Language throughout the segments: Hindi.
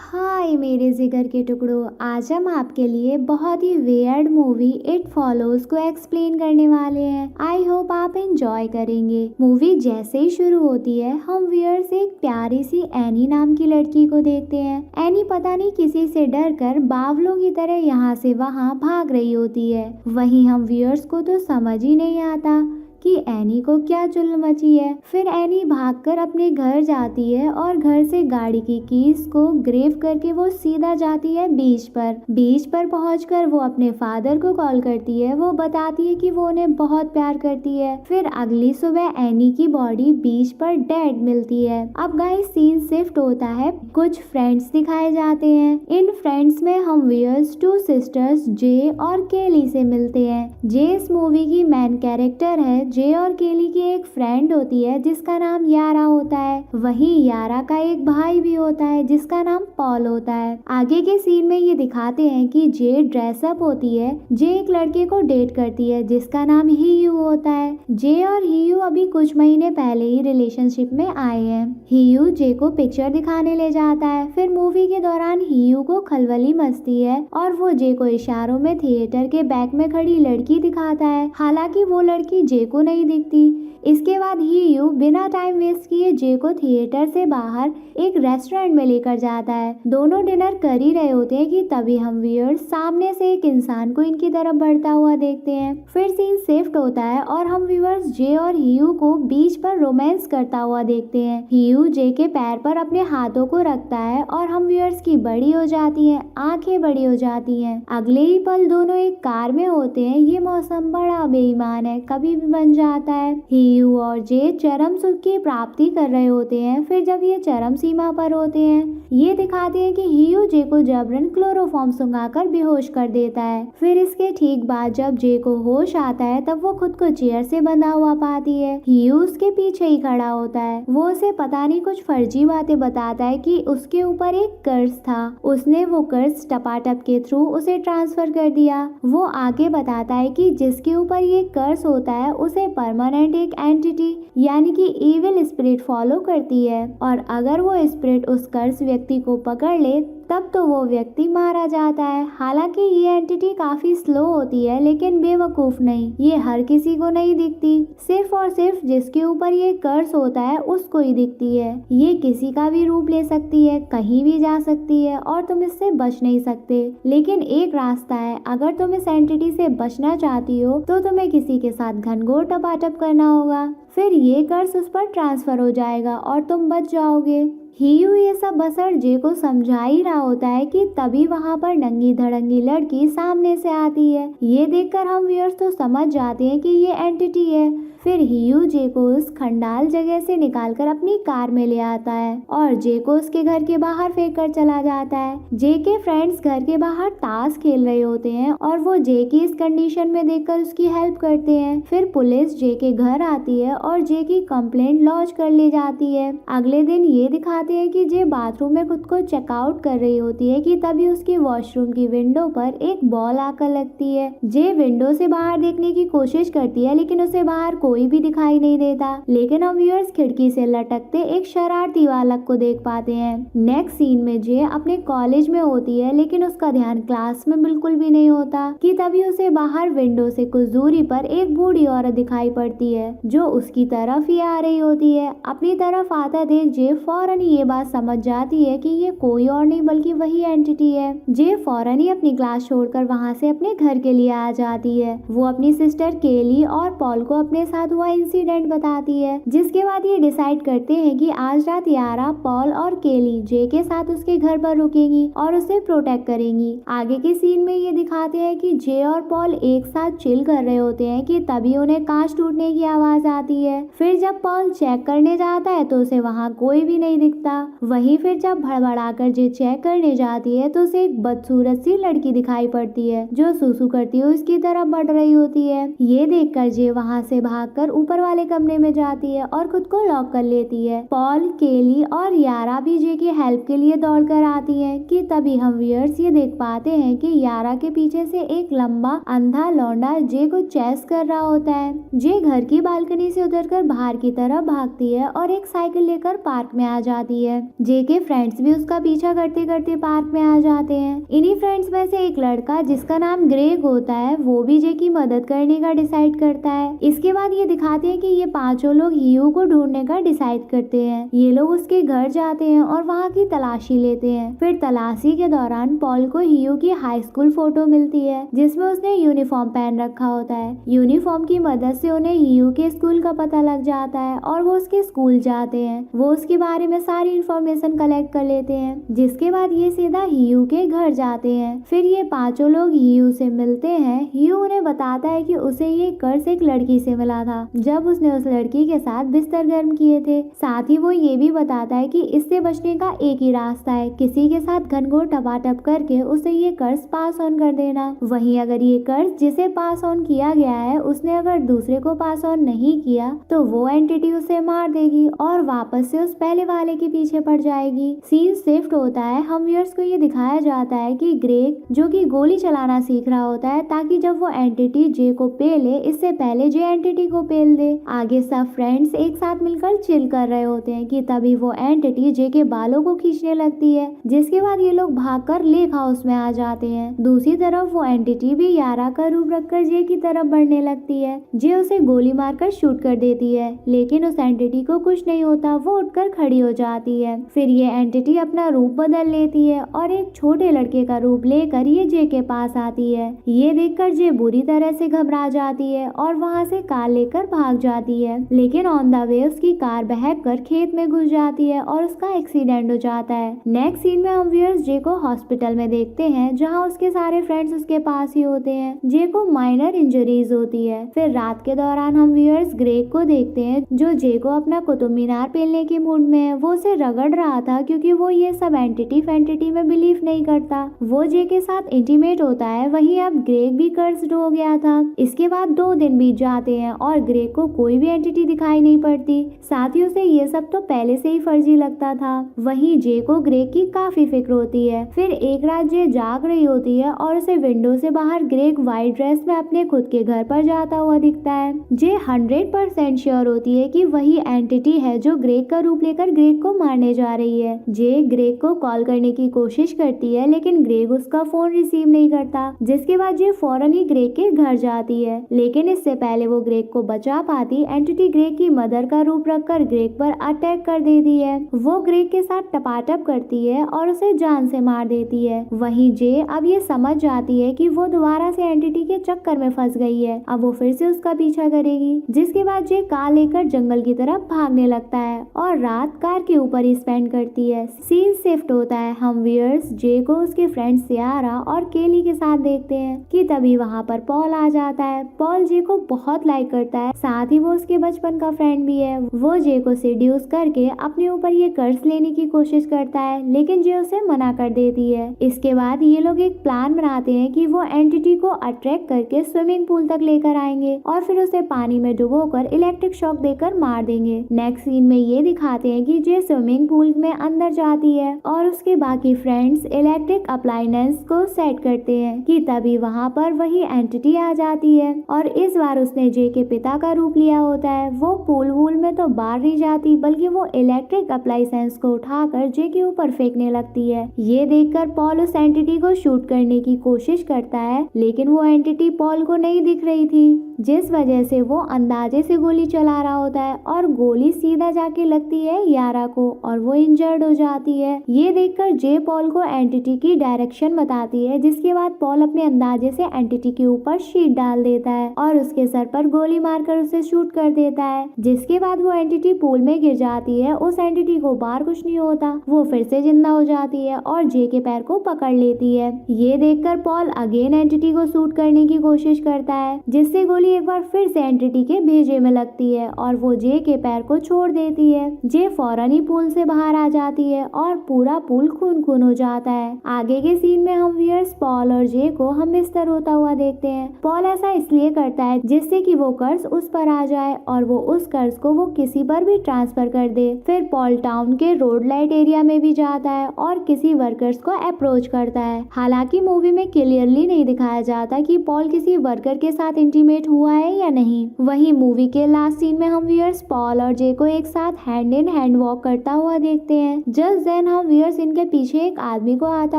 हाय मेरे जिगर के टुकड़ों, आज हम आपके लिए बहुत ही वेयर्ड मूवी इट फॉलोज को एक्सप्लेन करने वाले हैं। आई होप आप एंजॉय करेंगे। मूवी जैसे ही शुरू होती है हम व्यूअर्स एक प्यारी सी एनी नाम की लड़की को देखते हैं। एनी पता नहीं किसी से डर कर बावलों की तरह यहाँ से वहाँ भाग रही होती है। वहीं हम व्यूअर्स को तो समझ ही नहीं आता कि एनी को क्या चुल मची है। फिर एनी भागकर अपने घर जाती है और घर से गाड़ी की कीज को ग्रेव करके वो सीधा जाती है बीच पर। बीच पर पहुंचकर वो अपने फादर को कॉल करती है। वो बताती है कि वो उन्हें बहुत प्यार करती है। फिर अगली सुबह एनी की बॉडी बीच पर डेड मिलती है। अब गाइस सीन शिफ्ट होता है, कुछ फ्रेंड्स दिखाए जाते हैं। इन फ्रेंड्स में हम व्यूअर्स टू सिस्टर्स जे और केली से मिलते हैं। जे इस मूवी की मेन कैरेक्टर है। जे और केली की एक फ्रेंड होती है जिसका नाम यारा होता है। वहीं यारा का एक भाई भी होता है जिसका नाम पॉल होता है। आगे के सीन में ये दिखाते हैं कि जे ड्रेसअप होती है। जे एक लड़के को डेट करती है जिसका नाम हियू होता है। जे और हियू अभी कुछ महीने पहले ही रिलेशनशिप में आए हैं। हियू जे को पिक्चर दिखाने ले जाता है। फिर मूवी के दौरान हियू को खलबली मचती है और वो जे को इशारों में थिएटर के बैक में खड़ी लड़की दिखाता है। हालांकि वो लड़की जे को नहीं दिखती। इसके बाद हियू बिना टाइम वेस्ट किए जे को थिएटर से बाहर एक रेस्टोरेंट में लेकर जाता है। दोनों डिनर कर ही रहे होते हैं कि तभी हम व्यूअर्स सामने से एक इंसान को इनकी तरफ बढ़ता हुआ देखते हैं। फिर सीन शिफ्ट होता है और हम व्यूअर्स जे और हियू को बीच पर रोमांस करता हुआ देखते हैं। हियू जे के पैर पर अपने हाथों को रखता है और हम व्यूअर्स की बड़ी हो जाती है, आंखें बड़ी हो जाती हैं। अगले ही पल दोनों एक कार में होते हैं। ये मौसम बड़ा बेईमान है, कभी भी बन जाता है। हियू और जे चरम सुख की प्राप्ति कर रहे होते हैं। फिर जब ये चरम सीमा पर होते हैं ये दिखाते हैं कि हियू जे को जबरन क्लोरोफॉर्म सुंघाकर बेहोश कर देता है। फिर इसके ठीक बाद जब जे को होश आता है तब वो खुद को चेयर से बंधा हुआ पाती है। हियू उसके पीछे ही खड़ा होता है। वो उसे पता नहीं कुछ फर्जी बातें बताता है कि उसके ऊपर एक कर्ज था, उसने वो कर्ज टपाटप के थ्रू उसे ट्रांसफर कर दिया। वो आगे बताता है कि जिसके ऊपर ये कर्ज होता है उसे परमानेंट एक एंटिटी यानी कि इविल स्पिरिट फॉलो करती है और अगर वो स्पिरिट उस कर्ज व्यक्ति को पकड़ ले तब तो वो व्यक्ति मारा जाता है। हालांकि ये एंटिटी काफी स्लो होती है लेकिन बेवकूफ नहीं, ये हर किसी को नहीं दिखती, सिर्फ और सिर्फ जिसके ऊपर ये कर्ज होता है उसको ही दिखती है। ये किसी का भी रूप ले सकती है, कहीं भी जा सकती है और तुम इससे बच नहीं सकते। लेकिन एक रास्ता है, अगर तुम इस एंटिटी से बचना चाहती हो तो तुम्हें किसी के साथ घनघोर टपाटप करना होगा। फिर ये कर्ज उस पर ट्रांसफर हो जाएगा और तुम बच जाओगे। हियू ये सब बसर जे को समझा ही रहा होता है कि तभी वहाँ पर नंगी धड़ंगी लड़की सामने से आती है। ये देखकर हम व्यूअर्स तो समझ जाते हैं कि ये एंटिटी है। फिर हियू जे को उस खंडाल जगह से निकालकर अपनी कार में ले आता है और जे को उसके घर के बाहर फेंक कर चला जाता है। जे के फ्रेंड्स घर के बाहर ताश खेल रहे होते हैं और वो जे की इस कंडीशन में देखकर उसकी हेल्प करते हैं। फिर पुलिस जे के घर आती है और जे की कंप्लेंट लॉन्च कर ली जाती है। अगले दिन ये दिखाते हैं कि जे बाथरूम में खुद को चेकआउट कर रही होती है कि तभी उसकी वॉशरूम की विंडो पर एक बॉल आकर लगती है। जे विंडो से बाहर देखने की कोशिश करती है लेकिन उसे बाहर कोई भी दिखाई नहीं देता। लेकिन हम व्यूअर्स खिड़की से लटकते एक शरारती बालक को देख पाते हैं। नेक्स्ट सीन में जे अपने कॉलेज में होती है लेकिन उसका ध्यान क्लास में बिल्कुल भी नहीं होता कि तभी उसे बाहर विंडो से कुछ दूरी पर एक बूढ़ी औरत दिखाई पड़ती है जो उसकी तरफ ही आ रही होती है। अपनी तरफ आता देख जे फौरन ये बात समझ जाती है कि ये कोई और नहीं बल्कि वही एंटिटी है। जे फौरन ही अपनी क्लास छोड़कर वहाँ से अपने घर के लिए आ जाती है। वो अपनी सिस्टर केली और पॉल को अपने साथ हुआ इंसिडेंट बताती है, जिसके बाद ये डिसाइड करते हैं कि आज रात यारा, पॉल और केली जे के साथ उसके घर पर रुकेंगी और उसे प्रोटेक्ट करेंगी। आगे के सीन में ये दिखाते हैं कि जे और पॉल एक साथ चिल कर रहे होते हैं कि तभी उन्हें कांच टूटने की आवाज आती है। फिर जब पॉल चेक करने जाता है तो उसे वहाँ कोई भी नहीं दिखता। वहीं फिर जब भड़बड़ाकर जे चेक करने जाती है तो उसे एक बदसूरत सी लड़की दिखाई पड़ती है जो सुसु करती हुई उसकी तरफ बढ़ रही होती है। ये देखकर जे वहाँ से भाग भागकर ऊपर वाले कमरे में जाती है और खुद को लॉक कर लेती है। पॉल, केली और यारा भी जे की हेल्प के लिए दौड़ कर आती है कि तभी हम व्यूअर्स ये देख पाते हैं कि यारा के पीछे से एक लंबा अंधा लौंडा जे को चेस कर रहा होता है। जे घर की बालकनी से उतरकर बाहर की तरफ भागती है और एक साइकिल लेकर पार्क में आ जाती है। जे के फ्रेंड्स भी उसका पीछा करते करते पार्क में आ जाते हैं। इन्हीं फ्रेंड्स में से एक लड़का जिसका नाम ग्रेग होता है वो भी जे की मदद करने का डिसाइड करता है। इसके बाद ये दिखाते हैं कि ये पांचों लोग ह्यू को ढूंढने का डिसाइड करते हैं। ये लोग उसके घर जाते हैं और वहाँ की तलाशी लेते हैं। फिर तलाशी के दौरान पॉल को ह्यू की हाई स्कूल फोटो मिलती है जिसमें उसने यूनिफॉर्म पहन रखा होता है। यूनिफॉर्म की मदद से उन्हें ह्यू के स्कूल का पता लग जाता है और वो उसके स्कूल जाते हैं। वो उसके बारे में सारी इंफॉर्मेशन कलेक्ट कर लेते हैं, जिसके बाद ये सीधा ह्यू के घर जाते हैं। फिर ये पांचों लोग ह्यू से मिलते हैं। ह्यू उन्हें बताता है कि उसे ये कर्ज एक लड़की से मिला था जब उसने उस लड़की के साथ बिस्तर गर्म किए थे। साथ ही वो ये भी बताता है कि इससे बचने का एक ही रास्ता है, किसी के साथ घनघोर टपाटप करके उसे ये कर्ज पास ऑन कर देना। वहीं अगर ये कर्ज जिसे पास ऑन किया गया है उसने अगर दूसरे को पास ऑन नहीं किया तो वो एंटिटी उसे मार देगी और वापस से उस पहले वाले के पीछे पड़ जाएगी। सीन शिफ्ट होता है। हम व्यूअर्स को ये दिखाया जाता है कि ग्रेग जो कि गोली चलाना सीख रहा होता है ताकि जब वो एंटिटी जे को पेले इससे पहले जे एंटिटी को पेल दे। आगे सब फ्रेंड्स एक साथ मिलकर चिल कर रहे होते हैं कि तभी वो एंटिटी जे के बालों को खींचने लगती है, जिसके बाद ये लोग भागकर लेक हाउस में आ जाते हैं। दूसरी तरफ वो एंटिटी भी यारा का रूप रखकर जे की तरफ बढ़ने लगती है। जे उसे गोली मारकर शूट कर देती है, लेकिन उस एंटिटी को कुछ नहीं होता, वो उठकर खड़ी हो जाती है। फिर ये एंटिटी अपना रूप बदल लेती है और एक छोटे लड़के का रूप लेकर ये जे के पास आती है। ये देखकर जे बुरी तरह से घबरा जाती है और वहाँ से कार लेकर भाग जाती है, लेकिन ऑन द वे उसकी कार बहकर खेत में घुस जाती है और उसका एक्सीडेंट हो जाता है। नेक्स्ट सीन में हम व्यूअर्स जे को हॉस्पिटल में देखते हैं जहाँ उसके सारे फ्रेंड्स उसके पास ही होते हैं। जे को माइनर इंजरीज होती है। फिर रात के दौरान हम व्यूअर्स ग्रेग को देखते हैं जो जे को अपना कुतुब मीनार पेलने के मूड में है। वो उसे रगड़ रहा था क्योंकि वो ये सब एंटिटी फैंटिटी में बिलीव नहीं करता। वो जे के साथ इंटीमेट होता है। वहीं अब ग्रेग भी कर्स्ड हो गया था। इसके बाद 2 दिन बीत जाते हैं और ग्रेग को कोई भी एंटिटी दिखाई नहीं पड़ती। साथ ही उसे ये सब तो पहले से ही फर्जी लगता था। वहीं जे को ग्रेग की काफी फिक्र होती है। फिर एक रात जे जाग रही होती है और उसे विंडो से बाहर ग्रेग व्हाइट ड्रेस में अपने खुद के घर पर जाता हुआ दिखता है। जे 100% श्योर होती है कि वही एंटिटी है जो ग्रेग का रूप लेकर ग्रेग को मारने जा रही है। जे ग्रेग को कॉल करने की कोशिश करती है लेकिन ग्रेग उसका फोन रिसीव नहीं करता, जिसके बाद जे फौरन ही ग्रेग के घर जाती है। लेकिन इससे पहले वो ग्रेग को बचा पाती, एंटिटी ग्रेग की मदर का रूप रखकर ग्रेग पर अटैक कर देती है। वो ग्रेग के साथ टपाटप करती है और उसे जान से मार देती है। वहीं जे अब ये समझ जाती है कि वो दोबारा से एंटिटी के चक्कर में फंस गई है। अब वो फिर से उसका पीछा करेगी, जिसके बाद जे कार लेकर जंगल की तरफ भागने लगता है और रात कार के ऊपर ही स्पेंड करती है। सीन शिफ्ट होता है। हम व्यूअर्स जे को उसके फ्रेंड सियारा और केली के साथ देखते हैं कि तभी वहाँ पर पॉल आ जाता है। पॉल जे को बहुत लाइक करता है, साथ ही वो उसके बचपन का फ्रेंड भी है। वो जे को सेड्यूस करके अपने ऊपर ये कर्ज लेने की कोशिश करता है, लेकिन जे उसे मना कर देती है। इसके बाद ये लोग एक प्लान बनाते हैं कि वो एंटिटी को अट्रैक्ट करके स्विमिंग पूल तक लेकर आएंगे और फिर उसे पानी में डुबोकर इलेक्ट्रिक शॉक देकर मार देंगे। नेक्स्ट सीन में ये दिखाते हैं कि जे स्विमिंग पूल में अंदर जाती है और उसके बाकी फ्रेंड्स इलेक्ट्रिक अप्लायंस को सेट करते हैं कि तभी वहाँ पर वही एंटिटी आ जाती है और इस बार उसने जे के पिता का रूप लिया होता है। वो पूल वूल में तो बाहर नहीं जाती बल्कि वो इलेक्ट्रिक अप्लायंस को उठाकर जे के ऊपर फेंकने लगती है। ये देखकर पॉल उस एंटिटी को शूट करने की कोशिश करता है, लेकिन वो एंटिटी पॉल को नहीं दिख रही थी, जिस वजह से वो अंदाजे से गोली चला रहा होता है और गोली सीधा जाके लगती है यारा को और वो इंजर्ड हो जाती है। ये देखकर जे पॉल को एंटिटी की डायरेक्शन बताती है, जिसके बाद पॉल अपने अंदाजे से एंटिटी के ऊपर शीट डाल देता है और उसके सर पर गोली मारकर उसे शूट कर देता है, जिसके बाद वो एंटिटी पूल में गिर जाती है। उस एंटिटी को बाहर कुछ नहीं होता, वो फिर से जिंदा हो जाती है और जे के पैर को पकड़ लेती है। ये देखकर पॉल अगेन एंटिटी को शूट करने की कोशिश करता है, जिससे गोली बिल्ली एक बार फिर से एंटिटी के भेजे में लगती है और वो जे के पैर को छोड़ देती है। जे फौरन ही पूल से बाहर आ जाती है और पूरा पूल खून खून हो जाता है। आगे के सीन में हम व्यूअर्स पॉल और जे को हम बिस्तर होता हुआ देखते हैं। पॉल ऐसा इसलिए करता है जिससे कि वो कर्ज उस पर आ जाए और वो उस कर्ज को वो किसी पर भी ट्रांसफर कर दे। फिर पॉल टाउन के रोड लाइट एरिया में भी जाता है और किसी वर्कर्स को अप्रोच करता है। हालांकि मूवी में क्लियरली नहीं दिखाया जाता कि पॉल किसी वर्कर के साथ इंटीमेट हुआ है या नहीं। वहीं मूवी के लास्ट सीन में हम व्यूअर्स पॉल और जे को एक साथ हैंड इन हैंड वॉक करता हुआ देखते हैं। जस्ट देन हम व्यूअर्स इनके पीछे एक आदमी को आता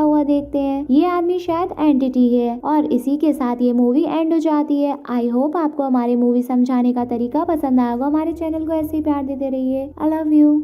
हुआ देखते हैं। ये आदमी शायद एंटिटी है और इसी के साथ ये मूवी एंड हो जाती है। आई होप आपको हमारी मूवी समझाने का तरीका पसंद आया होगा। हमारे चैनल को ऐसे ही प्यार देते रहिए। I love you.